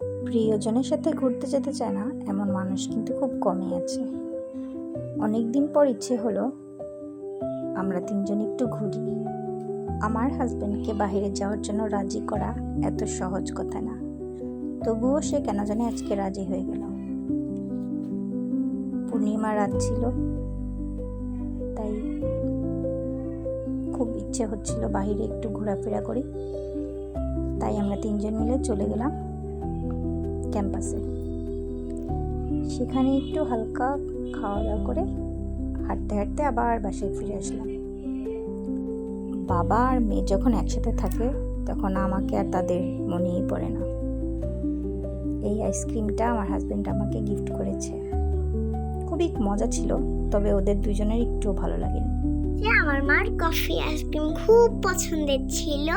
প্রিয়জনের সাথে ঘুরতে যেতে চায় না এমন মানুষ কিন্তু খুব কমই আছে। অনেক দিন পর ইচ্ছে হলো আমরা তিনজন একটু ঘুরি। আমার হাজবেন্ডকে বাইরে যাওয়ার জন্য রাজি করা এত সহজ কথা না, তবুও সে কেন জানি আজকে রাজি হয়ে গেল। পূর্ণিমা রাত ছিল, তাই খুব ইচ্ছে হচ্ছিল বাইরে একটু ঘোরাফেরা করি। তাই আমরা তিনজন মিলে চলে গেলাম ক্যাম্পাসে। সেখানে একটু হালকা খাওয়া দাওয়া করে হাঁটতে হাঁটতে আবার বাসায় ফিরে আসলাম। বাবা আর মেয়ে যখন একসাথে থাকে তখন আমাকে আর তাদের মনেই পড়ে না। এই আইসক্রিমটা আমার হাজবেন্ড আমাকে গিফট করেছে। খুবই মজা ছিল, তবে ওদের দুজনের একটুও ভালো লাগেনি। আমার মার কফি আইসক্রিম খুব পছন্দের ছিল।